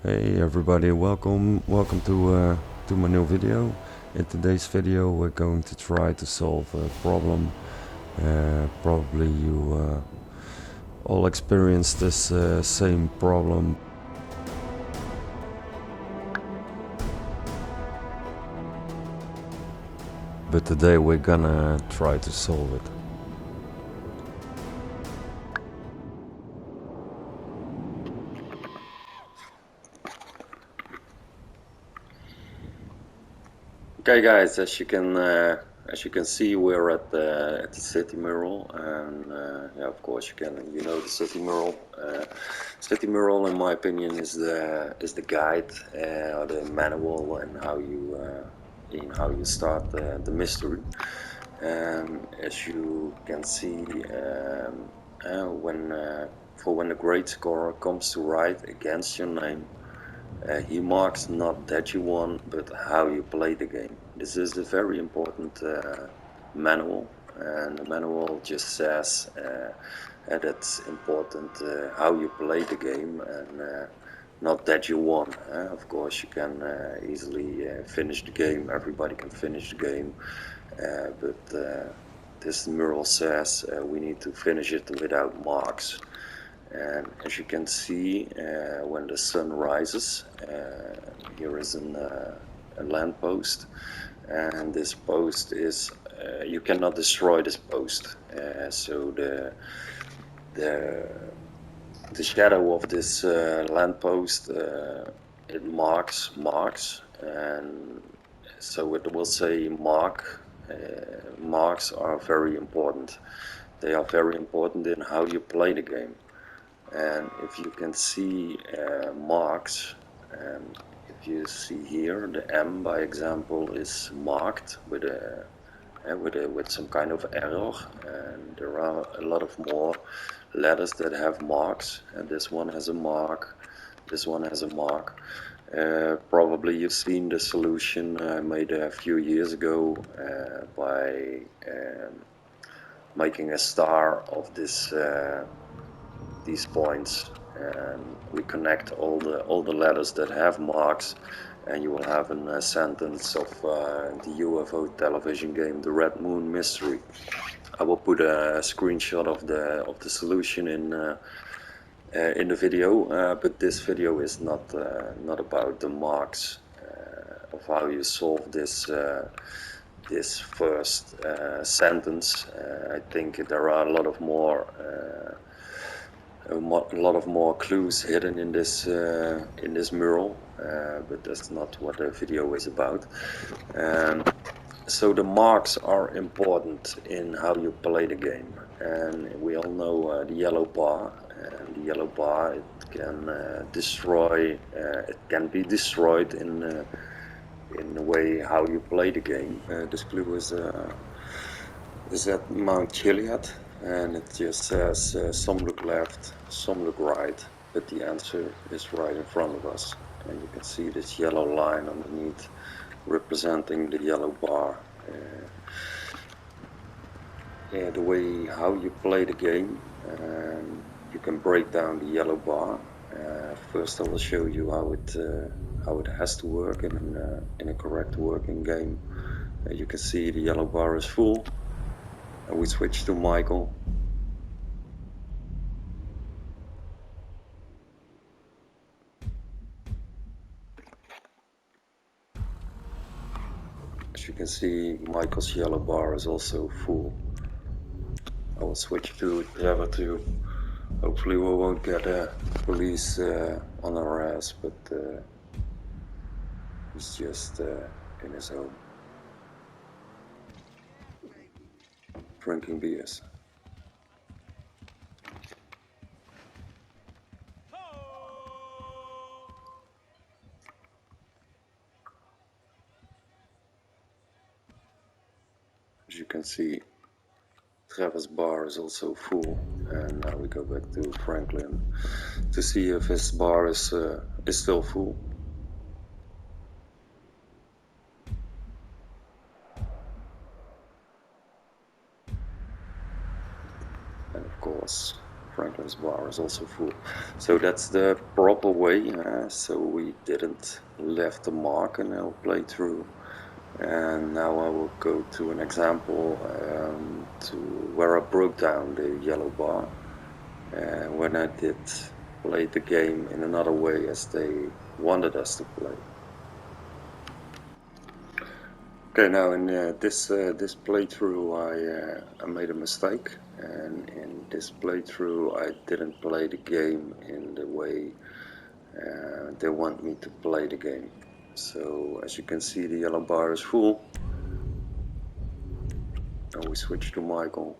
Hey everybody, welcome to my new video. In today's video we're going to try to solve a problem. Probably you all experienced this same problem. But today we're gonna try to solve it. Okay, guys, as you can see, we're at the city mural, and yeah, of course, you know the city mural. City mural, in my opinion, is the guide or the manual and how you start the mystery. As you can see, when the grade scorer comes to write against your name. He marks not that you won, but how you play the game. This is a very important manual, and the manual just says that it's important how you play the game and not that you won. Of course, you can easily finish the game. Everybody can finish the game, but this mural says we need to finish it without marks. And as you can see, when the sun rises, here is a lamp post, and this post is you cannot destroy this post. So the shadow of this lamp post it marks, and so it will say mark. Marks are very important. They are very important in how you play the game. And if you can see marks, if you see here the M by example is marked with some kind of error, and there are a lot of more letters that have marks, and this one has a mark, this one has a mark. Probably you've seen the solution I made a few years ago by making a star of these points, and we connect all the letters that have marks, and you will have a sentence of the UFO television game, The Red Moon Mystery. I will put a screenshot of the solution in the video, but this video is not about the marks of how you solve this first sentence. I think there are a lot of more clues hidden in this mural, but that's not what the video is about. So the marks are important in how you play the game, and we all know the yellow bar. And the yellow bar, it can destroy. It can be destroyed in the way how you play the game. This clue is at Mount Chiliad, and it just says some look left, some look right, but the answer is right in front of us. And you can see this yellow line underneath representing the yellow bar. The way how you play the game, you can break down the yellow bar. First I will show you how it has to work in a correct working game. You can see the yellow bar is full, and we switch to Michael. As you can see, Michael's yellow bar is also full. I will switch to Trevor too. Hopefully we won't get police on our ass, but he's just in his home drinking beers. As you can see, Trevor's bar is also full, and now we go back to Franklin to see if his bar is still full. And of course, Franklin's bar is also full. So that's the proper way, so we didn't left the mark in our playthrough. And now I will go to an example to where I broke down the yellow bar when I did play the game in another way as they wanted us to play. Okay, now in this playthrough I made a mistake, and in this playthrough I didn't play the game in the way they want me to play the game. So as you can see, the yellow bar is full, and we switch to Michael.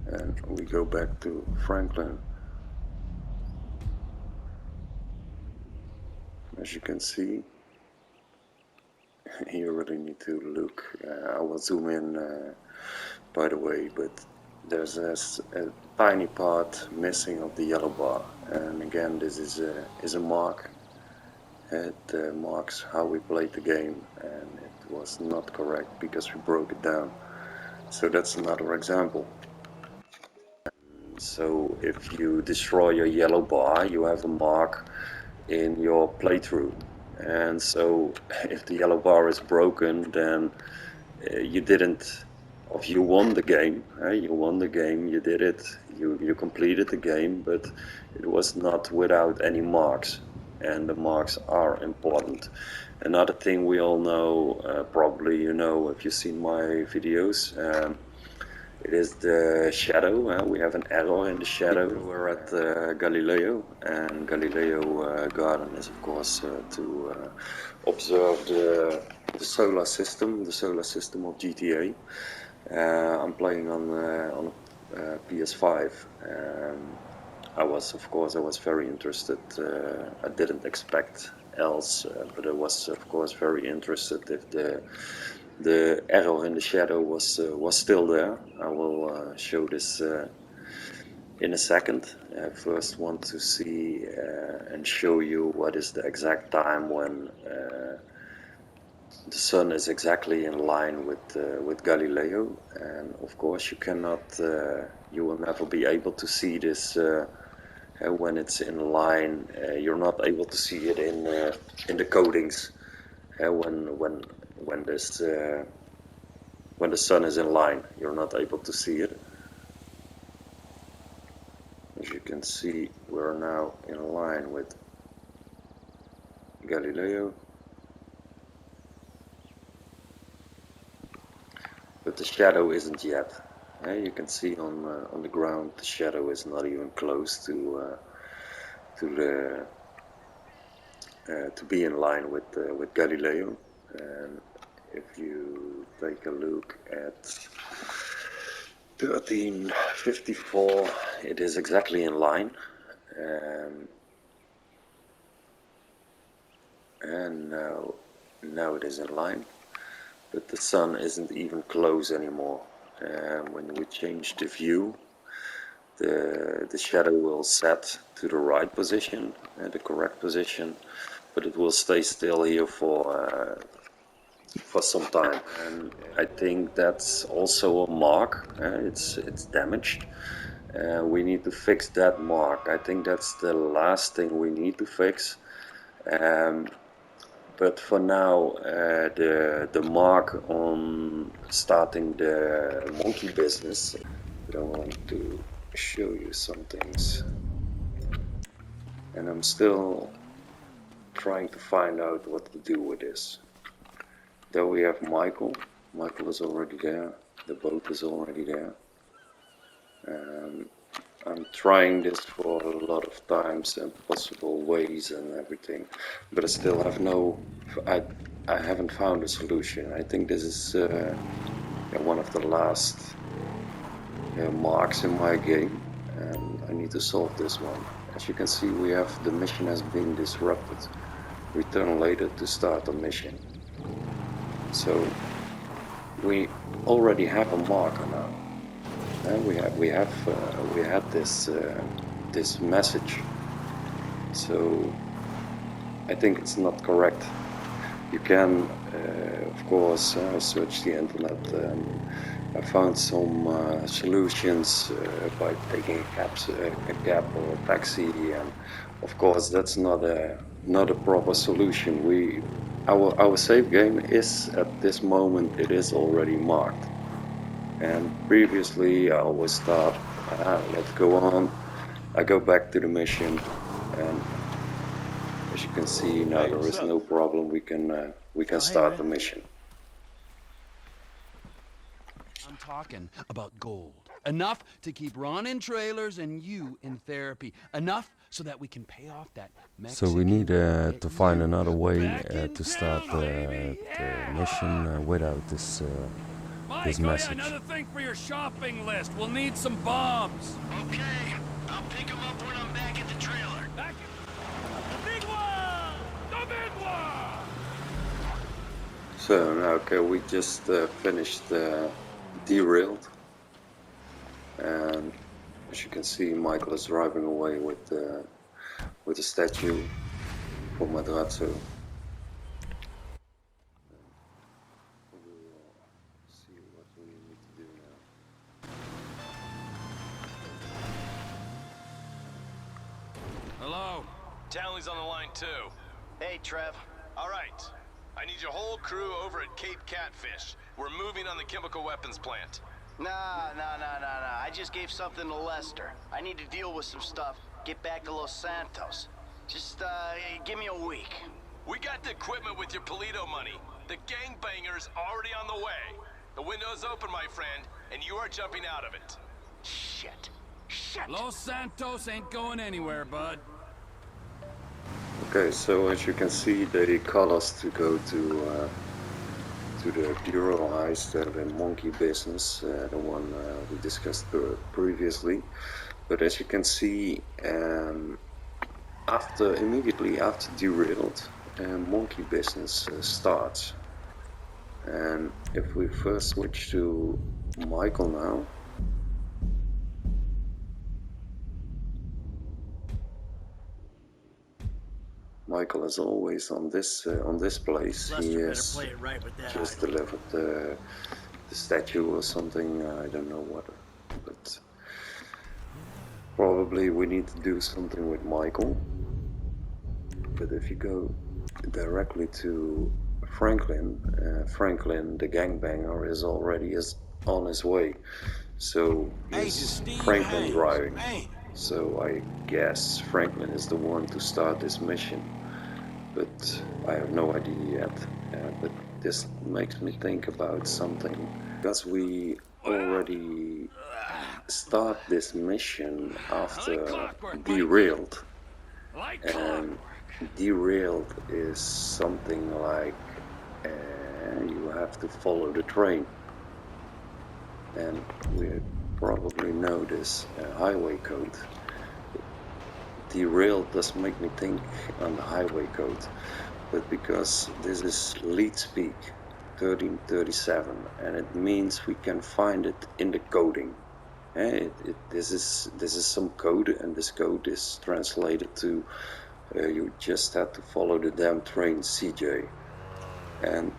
And we go back to Franklin. As you can see, you really need to look. I will zoom in by the way, but there's a tiny part missing of the yellow bar, and again this is a mark. It marks how we played the game, and it was not correct because we broke it down. So that's another example. So if you destroy your yellow bar, you have a mark in your playthrough, and so if the yellow bar is broken, then you didn't, or you won the game, you won the game, you did it, you completed the game, but it was not without any marks, and the marks are important. Another thing we all know, probably you know if you've seen my videos, it is the shadow. We have an error in the shadow. We're at Galileo, and Galileo Garden is of course to observe the solar system of GTA. I'm playing on PS5. I was very interested. I didn't expect else, but I was of course very interested if the error in the shadow was still there. I will show this in a second. I first want to see and show you what is the exact time when the sun is exactly in line with Galileo, and of course you cannot, you will never be able to see this when it's in line. You're not able to see it in the codings when this when the sun is in line. You're not able to see it. As you can see, we're now in line with Galileo. But the shadow isn't yet. You can see on the ground the shadow is not even close to be in line with Galileo. And if you take a look at 1354, it is exactly in line. And now it is in line. But the sun isn't even close anymore. When we change the view, the shadow will set to the right position, the correct position, but it will stay still here for some time. And I think that's also a mark. It's damaged. We need to fix that mark. I think that's the last thing we need to fix. But for now, the mark on starting the monkey business, I want to show you some things. And I'm still trying to find out what to do with this. There we have Michael. Michael is already there. The boat is already there. I'm trying this for a lot of times and possible ways and everything, but I still have I haven't found a solution. I think this is one of the last marks in my game, and I need to solve this one. As you can see, the mission has been disrupted. Return later to start the mission. So we already have a marker now. And we had this this message, so I think it's not correct. You can, of course, search the internet. I found some solutions by taking a cab or a taxi, and of course that's not a proper solution. Our save game is at this moment it is already marked, and previously I always thought, let's go on. I go back to the mission, and as you can see now, there is no problem. We can start the mission. I'm talking about gold. Enough to keep Ron in trailers and you in therapy. Enough so that we can pay off that So Mexican. we need to find you another way back in to start town, baby. the mission without this Mike, oh yeah, message. another thing for your shopping list. We'll need some bombs. Okay, I'll pick them up when I'm back at the trailer. Back the big one! The big one! So now, okay, we just finished Derailed, and as you can see, Michael is driving away with the statue for Madrazo. See what we need to do now. Hello. Townley's on the line too. Hey, Trev. All right. I need your whole crew over at Cape Catfish. We're moving on the chemical weapons plant. Nah. I just gave something to Lester. I need to deal with some stuff. Get back to Los Santos. Just, give me a week. We got the equipment with your Polito money. The gangbanger's already on the way. The window's open, my friend, and you are jumping out of it. Shit. Los Santos ain't going anywhere, bud. Okay, so as you can see, they call us to go to the Bureau heist, the monkey business, the one we discussed previously. But as you can see, immediately after Derailed, monkey business starts. And if we first switch to Michael now. Michael is always on this place. Lester He better has play it right with that just idol. delivered the statue or something. I don't know what, but probably we need to do something with Michael. But if you go directly to Franklin, Franklin the gangbanger is already on his way. So is Franklin driving? So I guess Franklin is the one to start this mission. But I have no idea yet. But this makes me think about something. Because we already start this mission after Derailed. And Derailed is something like you have to follow the train. And we probably know this highway code. Derailed does make me think on the highway code, but because this is lead speak 1337, and it means we can find it in the coding. This is some code, and this code is translated to you just have to follow the damn train, CJ. And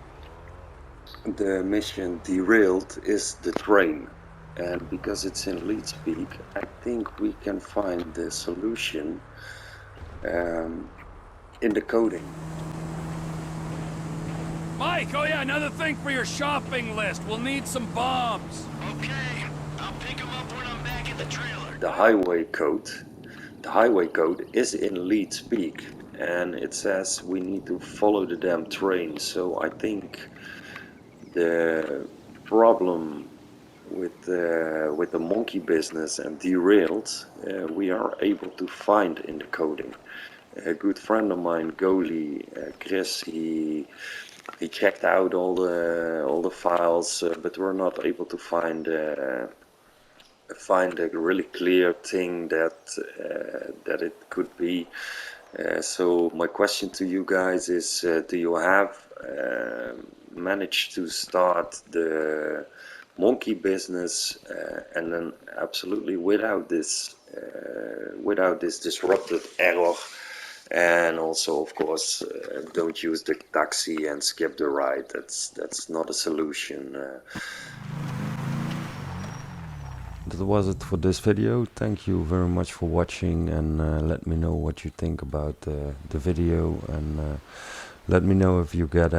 the mission Derailed is the train. And because it's in lead speak, I think we can find the solution in the coding. Mike, oh yeah, another thing for your shopping list. We'll need some bombs. Okay, I'll pick them up when I'm back at the trailer. The highway code is in lead speak, and it says we need to follow the damn train. So I think the problem with the monkey business and Derailed, we are able to find in the coding. A good friend of mine, goalie Chris, he checked out all the files, but we're not able to find a really clear thing that it could be. So my question to you guys is: do you have managed to start the monkey business, and then absolutely without this disrupted error. And also, of course, don't use the taxi and skip the ride. That's not a solution. That was it for this video. Thank you very much for watching, and let me know what you think about the video, and let me know if you get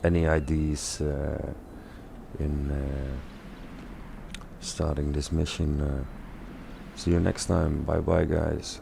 any ideas in starting this mission. See you next time. Bye bye, guys.